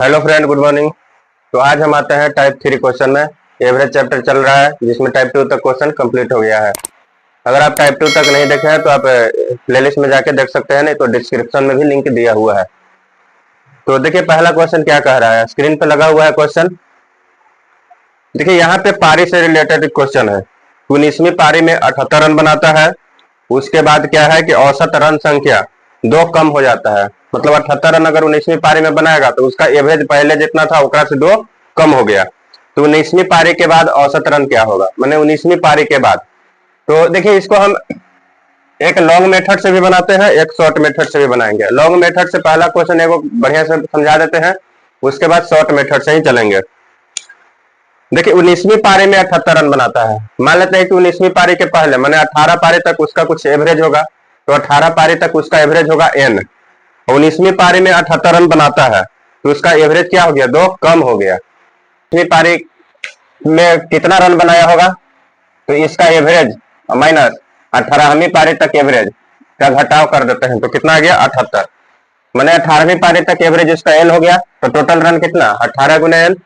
Hello friend, good morning. तो आज हम आते हैं टाइप 3 क्वेश्चन में। एवरेज चैप्टर चल रहा है जिसमें टाइप 2 तक क्वेश्चन कंप्लीट हो गया है। अगर आप टाइप 2 तक नहीं देखे हैं तो आप प्लेलिस्ट में जाके देख सकते हैं, नहीं तो डिस्क्रिप्शन में भी लिंक दिया हुआ है। तो देखिए पहला क्वेश्चन क्या कह रहा है, स्क्रीन पे लगा हुआ है क्वेश्चन। देखिए यहाँ पे पारी से रिलेटेड क्वेश्चन है। 19वीं पारी में 78 रन बनाता है। उसके बाद क्या है कि औसत रन संख्या 2 कम हो जाता है। मतलब 78 रन अगर 19वीं पारी में बनाएगा तो उसका एवरेज पहले जितना था ओकरा से 2 कम हो गया। तो 19वीं पारी के बाद औसत रन क्या होगा, मैंने 19वीं पारी के बाद। तो देखिए इसको हम एक लॉन्ग मेथड से भी बनाते हैं, एक शॉर्ट मेथड से भी बनाएंगे। लॉन्ग मेथड से पहला क्वेश्चन एगो बढ़िया से समझा देते हैं, उसके बाद शॉर्ट मेथड से ही चलेंगे। देखिए 19वीं पारी में 78 रन बनाता है। मान लेते हैं कि 19वीं पारी के पहले मैंने 18 पारी तक उसका कुछ एवरेज होगा, तो 18 पारी तक उसका एवरेज होगा n। 19वीं पारी में 78 रन बनाता है तो उसका एवरेज क्या हो गया, 2 कम हो गया। 19वीं पारी में कितना रन बनाया होगा, तो इसका एवरेज माइनस 18वीं पारी तक एवरेज का घटाव कर देते हैं तो कितना आ गया 78। मैंने 18वीं पारी तक एवरेज इसका n हो गया, तो टोटल रन कितना 18 गुना n।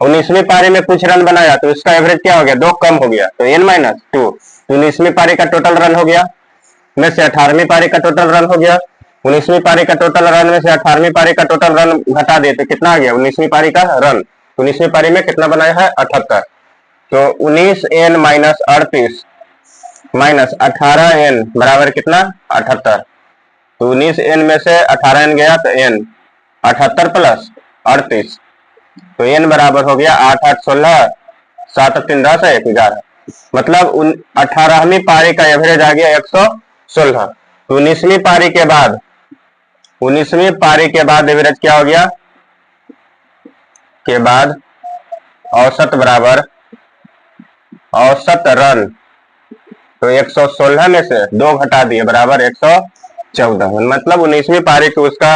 19वीं पारी में कुछ रन बनाया तो इसका एवरेज क्या हो गया, 2 कम हो गया, तो n-2। 19वीं पारी का टोटल रन हो गया में से 18वीं पारी का टोटल रन हो गया। 19वीं पारी का टोटल रन में से 18वीं पारी का टोटल रन घटा दिए तो कितना आ गया 19वीं पारी का रन। 19वीं पारी में कितना बनाया है 78, तो 19n माइनस 38 माइनस 18n बराबर कितना 78। तो 19n में से 18n गया तो n 78 प्लस 38, तो n बराबर हो गया 8 8 16 7 3 10 1 11। मतलब 18वीं पारी का एवरेज आ गया 116। तो 19वीं पारी के बाद 19वीं पारी के बाद एवरेज क्या हो गया के बाद औसत बराबर औसत रन, तो 116 में से 2 घटा दिए बराबर 114। मतलब 19वीं पारी को उसका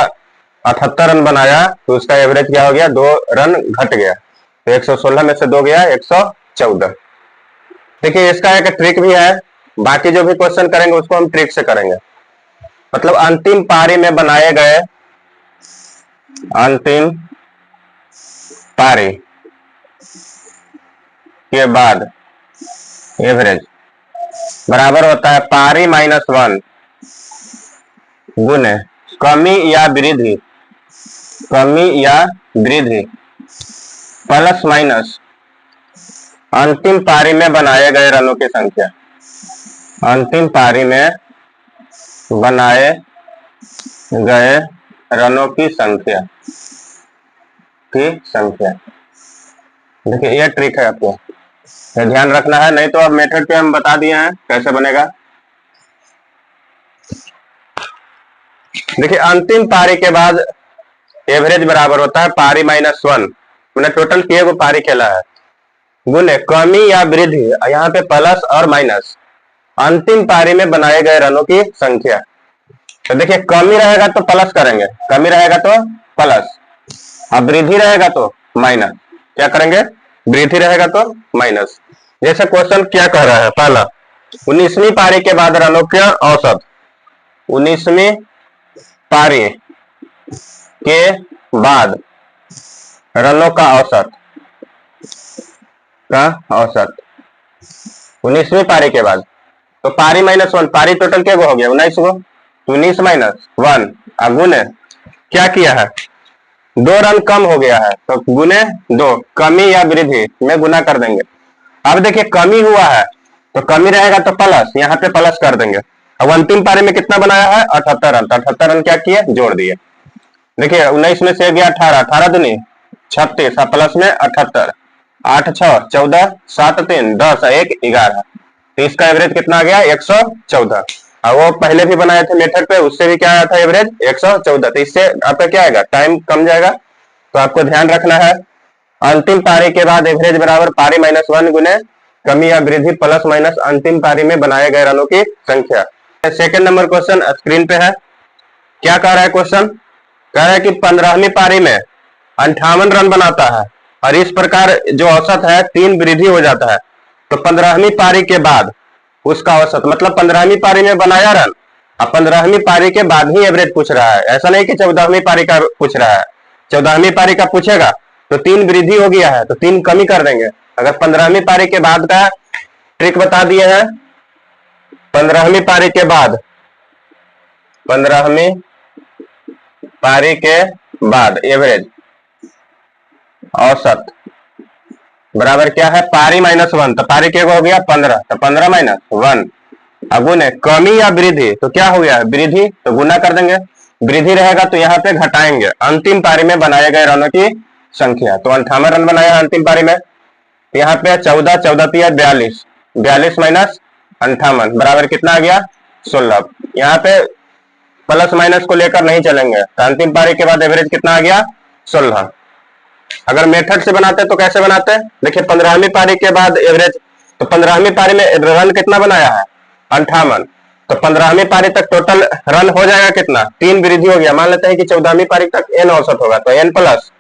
78 रन बनाया तो उसका एवरेज क्या हो गया, 2 रन घट गया, तो 116 में से 2 गया 114। देखिए इसका एक ट्रिक भी है, बाकी जो भी क्वेश्चन करेंगे उसको हम ट्रिक से करेंगे। मतलब अंतिम पारी में बनाए गए अंतिम पारी के बाद एवरेज बराबर होता है पारी -1 गुने कमी या वृद्धि प्लस माइनस अंतिम पारी में बनाए गए रनों की संख्या। अंतिम पारी में बनाए गए रनों की संख्या देखिए ये ट्रिक है, आपको ध्यान रखना है, नहीं तो अब मेथड पे हम बता दिए हैं कैसे बनेगा। देखिए अंतिम पारी के बाद एवरेज बराबर होता है पारी -1, मैंने टोटल किए वो पारी खेला है, गुने कमी या वृद्धि, यहाँ पे प्लस और माइनस अंतिम पारी में बनाए गए रनों की संख्या। तो देखिए कमी रहेगा तो प्लस करेंगे, कमी रहेगा तो प्लस, अब वृद्धि रहेगा तो माइनस। क्या करेंगे, वृद्धि रहेगा तो माइनस। जैसे क्वेश्चन क्या कह रहा है, पहला 19वीं पारी के बाद रनों का औसत, 19वीं पारी के बाद रनों का औसत 19वीं पारी के बाद, तो पारी -1, पारी टोटल क्या हो गया 19 को, 19 - 1 गुने क्या किया है 2 रन कम हो गया है तो गुने 2, कमी या वृद्धि में गुना कर देंगे। अब देखिए कमी हुआ है तो कमी रहेगा तो प्लस, यहाँ पे प्लस कर देंगे। अब अंतिम पारी में कितना बनाया है 78 रन, तो 78 रन क्या किए जोड़ दिए। देखिए 19 में से गया 18, 18 दूनी 36 प्लस में 78, 8 6 14 7 3 10 1 11, तो इसका एवरेज कितना आ गया 114। और वो पहले भी बनाए थे मेथड पे, उससे भी क्या आया था एवरेज 114, तो इससे आपका क्या आएगा टाइम कम जाएगा। तो आपको ध्यान रखना है अंतिम पारी के बाद एवरेज बराबर पारी -1 गुने कमी या वृद्धि प्लस माइनस अंतिम पारी में बनाए गए रनों की संख्या। सेकंड नंबर क्वेश्चन स्क्रीन पे है। क्या कह रहा है क्वेश्चन, कह रहा है कि 15वीं पारी में 58 रन बनाता है और इस प्रकार जो औसत है 3 वृद्धि हो जाता है, तो 15वीं पारी के बाद उसका औसत, मतलब 15वीं पारी में बनाया रन, अब 15वीं पारी के बाद ही एवरेज पूछ रहा है, ऐसा नहीं कि 14वीं पारी का पूछ रहा है। 14वीं पारी का पूछेगा तो 3 वृद्धि हो गया है तो 3 कमी कर देंगे। अगर 15वीं पारी के बाद का ट्रिक बता दिए हैं, 15वीं पारी के बाद, 15वीं पारी के बाद एवरेज औसत बराबर क्या है, पारी माइनस 1, तो पारी के हो गया 15, तो 15 माइनस 1 अगुण है कमी या वृद्धि, तो क्या हो गया वृद्धि, तो गुना कर देंगे। वृद्धि रहेगा तो यहाँ पे घटाएंगे, अंतिम पारी में बनाए गए रनों की संख्या, तो 58 रन बनाया अंतिम पारी में। यहाँ पे 14, 14 तिया 42, 42 माइनस 58 बराबर कितना आ गया 16। यहाँ पे प्लस माइनस को लेकर नहीं चलेंगे, तो अंतिम पारी के बाद एवरेज कितना आ गया 16। अगर मेथड से बनाते तो कैसे बनाते, देखिए 15वीं पारी के बाद एवरेज, तो 15वीं पारी में रन कितना बनाया है 58, तो 15वीं पारी तक टोटल रन हो जाएगा कितना, 3 वृद्धि हो गया। मान लेते हैं कि 14वीं पारी तक एन औसत होगा, तो एन प्लस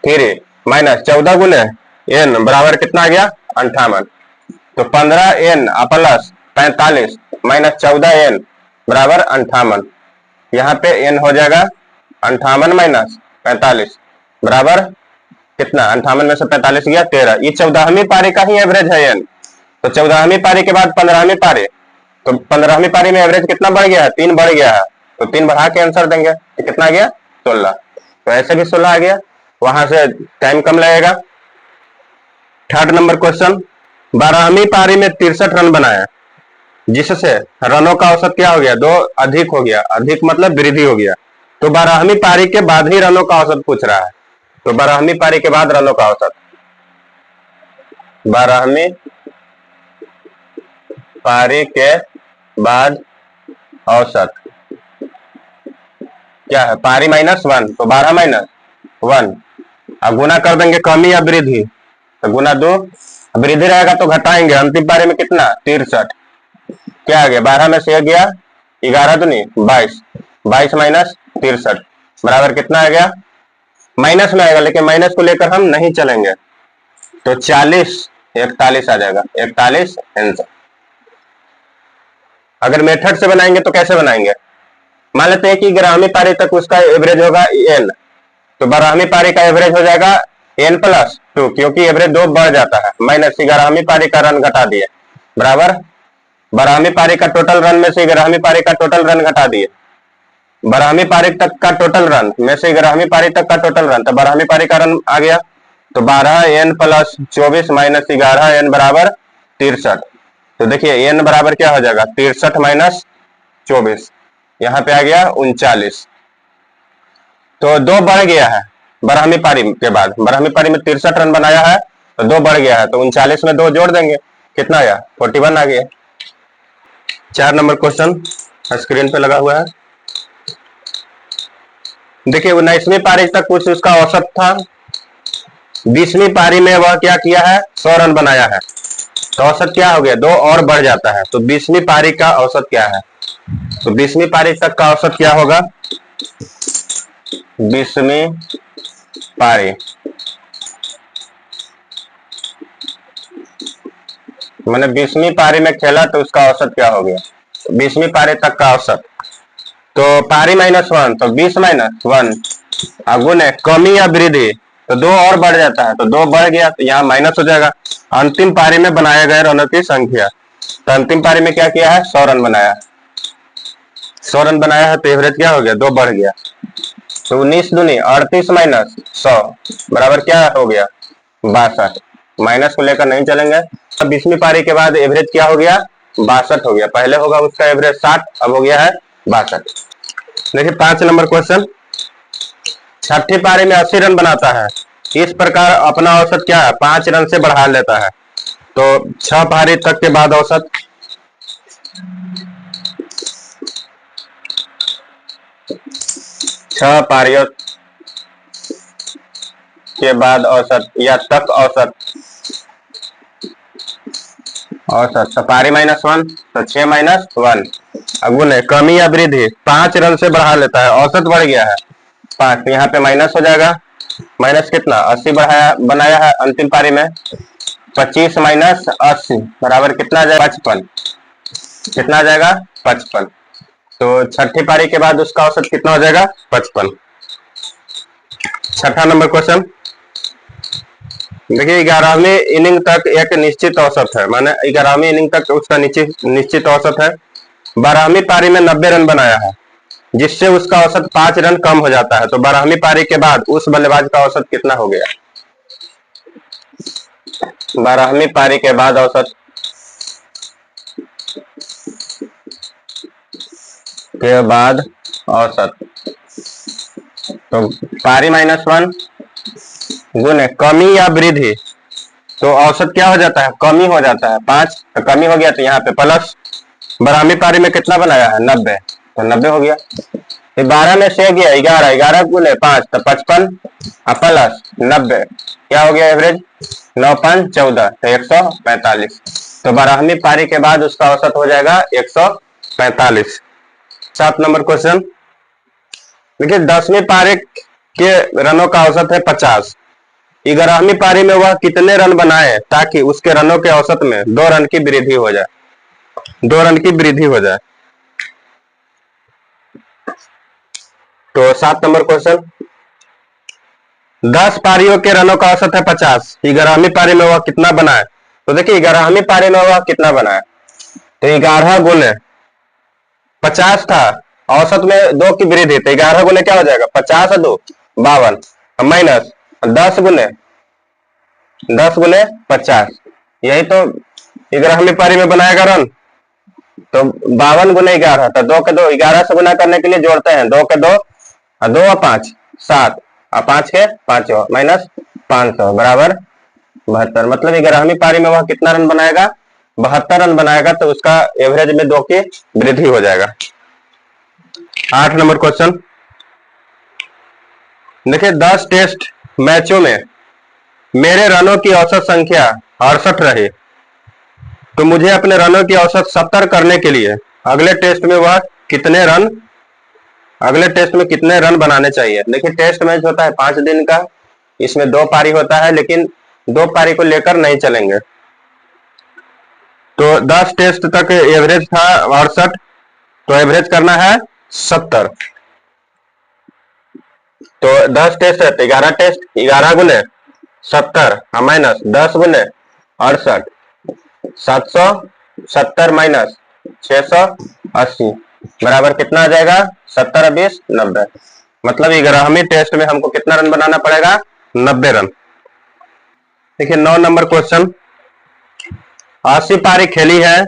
3 माइनस 14 गुने एन बराबर कितना आ गया 58, तो 15 एन प्लस 45 माइनस 14 एन बराबर 58। यहाँ पे एन हो जाएगा 58 माइनस 45 बराबर कितना, 58 में से 45 गया 13। ये 14वीं पारी का ही एवरेज है एन। तो 14वीं पारी के बाद 15वीं पारी, तो 15वीं पारी में एवरेज कितना बढ़ गया है, 3 बढ़ गया है, तो 3 बढ़ा के आंसर देंगे, तो कितना आ गया 16। तो ऐसे भी 16 आ गया, वहां से टाइम कम लगेगा। 3rd नंबर क्वेश्चन, 12वीं पारी में 63 रन बनाया, जिससे रनों का औसत क्या हो गया 2 अधिक हो गया, अधिक मतलब वृद्धि हो गया। तो 12वीं पारी के बाद ही रनों का औसत पूछ रहा है, तो 12वीं पारी के बाद रनों का औसत, 12वीं पारी के बाद औसत क्या है, पारी माइनस 1, तो 12 माइनस 1 अब गुना कर देंगे कमी या वृद्धि, तो गुना 2, वृद्धि रहेगा तो घटाएंगे, अंतिम पारी में कितना 63, क्या आ गया 12 में से गया 11 दूनी 22, 22 माइनस 63 बराबर कितना आ गया, माइनस में आएगा लेकिन माइनस को लेकर हम नहीं चलेंगे, तो 40 41 आ जाएगा, 41 आंसर। अगर मेथड से बनाएंगे तो कैसे बनाएंगे, मान लेते हैं कि 11वीं पारी तक उसका एवरेज होगा एन, तो 12वीं पारी का एवरेज हो जाएगा एन प्लस 2, क्योंकि एवरेज 2 बढ़ जाता है, माइनस 11वीं पारी का रन घटा दिए बराबर 12वीं पारी का टोटल रन में से 11वीं पारी का टोटल रन घटा दिए, 12वीं पारी तक का टोटल रन में से 11वीं पारी तक का टोटल रन, तो 12वीं पारी का रन आ गया, तो 12 एन प्लस 24 माइनस 11 एन बराबर 63। तो देखिए एन बराबर क्या हो जाएगा 63 माइनस 24, यहाँ पे आ गया 39, तो 2 बढ़ गया है 12वीं पारी के बाद, 12वीं पारी में 63 रन बनाया है तो 2 बढ़ गया है, तो 39 में 2 जोड़ देंगे कितना आया 41 आ गया। 4 नंबर क्वेश्चन स्क्रीन पे लगा हुआ है, देखिए 19वीं पारी तक कुछ उसका औसत था, 20वीं पारी में वह क्या किया है 100 रन बनाया है, तो औसत क्या हो गया 2 और बढ़ जाता है, तो 20वीं पारी का औसत क्या है, तो 20वीं पारी तक का औसत क्या होगा, 20वीं पारी मैंने 20वीं पारी में खेला तो उसका औसत क्या हो गया, 20वीं पारी तक का औसत, तो पारी माइनस 1, तो 20 माइनस 1 अगुण है कमी या वृद्धि, तो 2 और बढ़ जाता है, तो 2 बढ़ गया तो यहाँ माइनस हो जाएगा। अंतिम पारी में बनाए गए रनों की संख्या, तो अंतिम पारी में क्या किया है 100 रन बनाया, 100 रन बनाया है तो एवरेज क्या हो गया 2 बढ़ गया, तो 19 दूनी 38 माइनस 100 बराबर क्या हो गया 62, माइनस को लेकर नहीं चलेंगे। अब 20वीं पारी के बाद एवरेज क्या हो गया 62 हो गया, पहले होगा उसका एवरेज 60, अब हो गया है 62। देखिए 5 नंबर क्वेश्चन, 6ठी पारी में 80 रन बनाता है, इस प्रकार अपना औसत क्या है 5 रन से बढ़ा लेता है, तो 6 पारी तक के बाद औसत, छह पारियों के बाद औसत या तक औसत, औसत तो पारी माइनस 1, तो 6 माइनस 1 अगुण है कमी या वृद्धि, 5 रन से बढ़ा लेता है, औसत बढ़ गया है 5, यहाँ पे माइनस हो जाएगा, माइनस कितना 80 बढ़ाया बनाया है अंतिम पारी में, 25 माइनस 80 बराबर कितना आ जाएगा 55, कितना आ जाएगा 55, तो 6ठी पारी के बाद उसका औसत कितना हो जाएगा 55। छठा नंबर क्वेश्चन देखिए, 11वीं इनिंग तक एक निश्चित औसत है, माने 11वीं इनिंग तक उसका निश्चित औसत है। 12वीं पारी में 90 रन बनाया है, जिससे उसका औसत 5 रन कम हो जाता है। तो 12वीं पारी के बाद उस बल्लेबाज का औसत कितना हो गया? 12वीं पारी के बाद औसत तो पारी -1 गुने कमी या वृद्धि, तो औसत क्या हो जाता है? कमी हो जाता है। 5 तो कमी हो गया, तो यहाँ पे प्लस 12वीं पारी में कितना बनाया है? 90, तो 90 हो गया। 12 में से गया 11, 11 गुने 5 तो 55 प्लस 90 क्या हो गया एवरेज? 9 5 14 तो 145। तो 12वीं पारी के बाद उसका औसत हो जाएगा 145। 7 नंबर क्वेश्चन देखिए, 10वीं पारी के रनों का औसत है 50। 11वीं पारी में वह कितने रन बनाए ताकि उसके रनों के औसत में 2 रन की वृद्धि हो जाए? 2 रन की वृद्धि हो जाए। तो 7 नंबर क्वेश्चन, 10 पारियों के रनों का औसत है 50। 11वीं पारी में वह कितना बनाए? तो देखिए 11वीं पारी में वह कितना बनाए? तो 11 गुने 50 था, औसत में 2 की वृद्धि, तो 11 गुने क्या हो जाएगा? 50 और 2 52 माइनस 10 गुने 50, यही तो 11वीं पारी में बनाएगा रन। तो 52 गुने 11, तो 2 के 2 11 से गुना करने के लिए जोड़ते हैं, 2 के 2 और 2 और 5 7 और 5 के 5 माइनस 500 बराबर 72। मतलब 11वीं पारी में वह कितना रन बनाएगा? 72 रन बनाएगा, तो उसका एवरेज में 2 की वृद्धि हो जाएगा। 8 नंबर क्वेश्चन देखिए, 10 टेस्ट मैचों में मेरे रनों की औसत संख्या 68 रही, तो मुझे अपने रनों की औसत 70 करने के लिए अगले टेस्ट में कितने रन बनाने चाहिए? देखिए, टेस्ट मैच होता है 5 दिन का, इसमें 2 पारी होता है, लेकिन 2 पारी को लेकर नहीं चलेंगे। तो 10 टेस्ट तक एवरेज था 68, तो एवरेज करना है 70। तो 10 टेस्ट है तो 11 टेस्ट, 11 गुने 70 माइनस 10 गुने 68, 770 माइनस 680 बराबर कितना आ जाएगा? 70 20 90। मतलब 11वीं टेस्ट में हमको कितना रन बनाना पड़ेगा? 90 रन। देखिए 9 नंबर क्वेश्चन, 80 पारी खेली है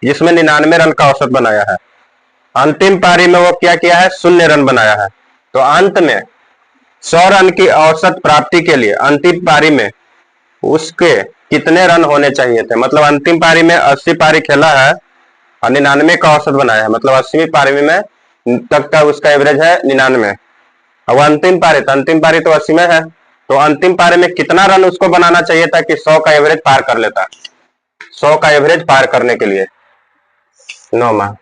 जिसमें 99 रन का औसत बनाया है। अंतिम पारी में वो क्या किया है? 0 रन बनाया है। तो अंत में 100 रन की औसत प्राप्ति के लिए अंतिम पारी में उसके कितने रन होने चाहिए थे? मतलब अंतिम पारी में 80 पारी खेला है और 99 का औसत बनाया है, मतलब 80वीं पारी में तक का उसका एवरेज है 99। अब अंतिम पारी तो 80 में है, तो अंतिम पारी में कितना रन उसको बनाना चाहिए था कि 100 का एवरेज पार कर लेता? 100 का एवरेज पार करने के लिए 9 माह,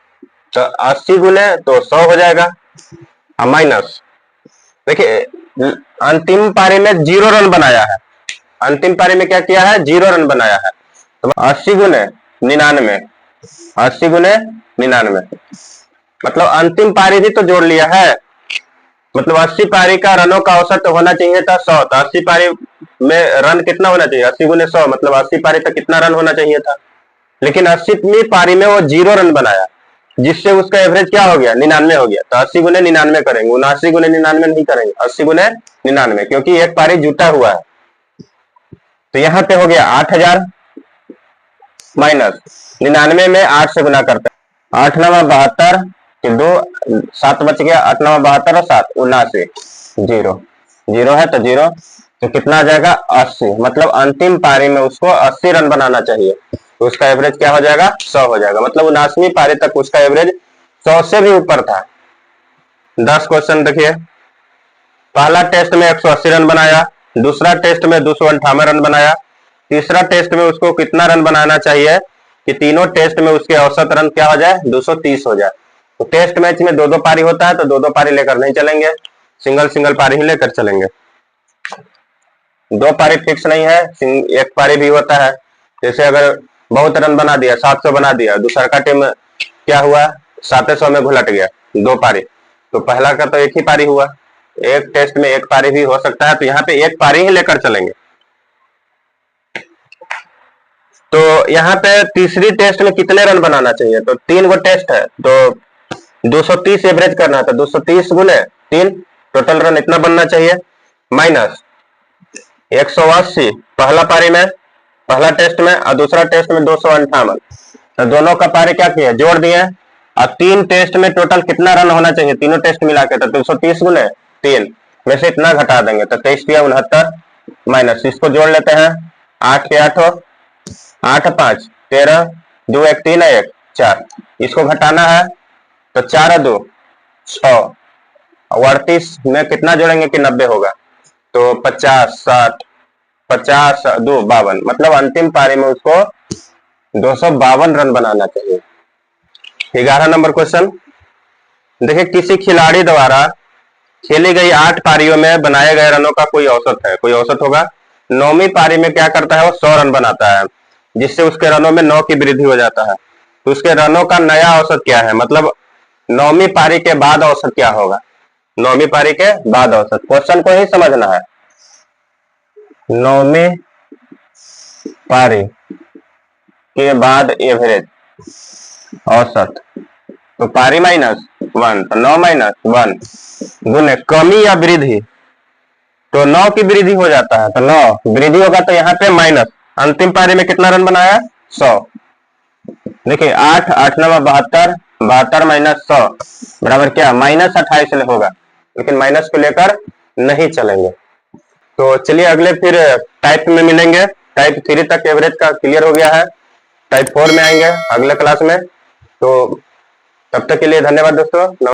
तो 80 गुने तो 100 हो जाएगा माइनस, देखिए अंतिम पारी में 0 रन बनाया है। अंतिम पारी में क्या किया है? 0 रन बनाया है। तो 80 गुने 99, 80 गुने 99, मतलब अंतिम पारी भी तो जोड़ लिया है। मतलब 80 पारी का रनों का औसत होना चाहिए था 100, तो 80 पारी में रन कितना होना चाहिए? 80 गुने 100, मतलब 80 पारी तक कितना रन होना चाहिए था? लेकिन 80वीं पारी में वो 0 रन बनाया, जिससे उसका एवरेज क्या हो गया? 99 हो गया। तो 80 गुने 99 करेंगे, 79 गुने 99 नहीं करेंगे, 80 गुने 99, क्योंकि एक पारी जुटा हुआ है। तो यहाँ पे हो गया 8000 माइनस 99 में 8 से गुना करते हैं, 8 9 72 कि 2 7 बच गया, 8 9 72 और 7 79, 0 है तो 0, तो कितना आ जाएगा? 80। मतलब अंतिम पारी में उसको 80 रन बनाना चाहिए, तो उसका एवरेज क्या हो जाएगा? 100 हो जाएगा। मतलब 79वीं पारी तक उसका एवरेज 100 से भी ऊपर था। 10 क्वेश्चन देखिए, पहला टेस्ट में 180 रन बनाया, दूसरा टेस्ट में 258 रन बनाया, तीसरा टेस्ट में उसको कितना रन बनाना चाहिए कि तीनों टेस्ट में उसके औसत रन क्या हो जाए? 230 हो जाए। तो टेस्ट मैच में 2-2 पारी होता है, तो 2-2 पारी लेकर नहीं चलेंगे, सिंगल पारी ही लेकर चलेंगे। 2 पारी फिक्स नहीं है, एक पारी भी होता है। जैसे अगर बहुत रन बना दिया, 700 बना दिया, दूसरा का टीम क्या हुआ? 700 में घुलट गया, 2 पारी, तो पहला का तो एक ही पारी हुआ, एक टेस्ट में एक पारी भी हो सकता है, तो यहाँ पे एक पारी ही लेकर चलेंगे। तो यहाँ पे तीसरी टेस्ट में कितने रन बनाना चाहिए, तो 3 गो टेस्ट है, तो 230 एवरेज करना था, 230 गुने 3 टोटल रन इतना बनना चाहिए, माइनस 180 पहला पारी में, पहला टेस्ट में, और दूसरा टेस्ट में 258, तो दोनों का पारी क्या किया, जोड़ दिए, और 3 टेस्ट में टोटल कितना रन होना चाहिए तीनों टेस्ट मिला के, तो 230 गुने 3 में से इतना घटा देंगे, तो 23 या 69 माइनस, इसको जोड़ लेते हैं, 8 के 8 हो, 8 5 13, 2 1 3 1 4, इसको घटाना है, तो 4 2 6, 38 में कितना जोड़ेंगे कि 90 होगा, तो 50 60 50 2 52, मतलब अंतिम पारी में उसको 252 रन बनाना चाहिए। 11 नंबर क्वेश्चन देखिए, किसी खिलाड़ी द्वारा खेली गई 8 पारियों में बनाए गए रनों का कोई औसत है, कोई औसत होगा। 9वीं पारी में क्या करता है, वो 100 रन बनाता है, जिससे उसके रनों में 9 की वृद्धि हो जाता है, तो उसके रनों का नया औसत क्या है, मतलब 9वीं पारी के बाद औसत क्या होगा, 9वीं पारी के बाद औसत, क्वेश्चन को ही समझना है। 9वीं पारी के बाद एवरेज औसत, तो पारी माइनस 1, तो 9 माइनस 1 गुने कमी या वृद्धि, तो 9 की वृद्धि हो जाता है, तो 9 वृद्धि होगा, तो यहाँ पे माइनस, अंतिम पारी में कितना रन बनाया 100, देखिए 8 8 9 72, 72 माइनस 100 बराबर क्या, माइनस 28 होगा, लेकिन माइनस को लेकर नहीं चलेंगे। तो चलिए अगले फिर टाइप में मिलेंगे, टाइप 3 तक एवरेज का क्लियर हो गया है, टाइप 4 में आएंगे अगले क्लास में। तो तब तक के लिए धन्यवाद दोस्तों।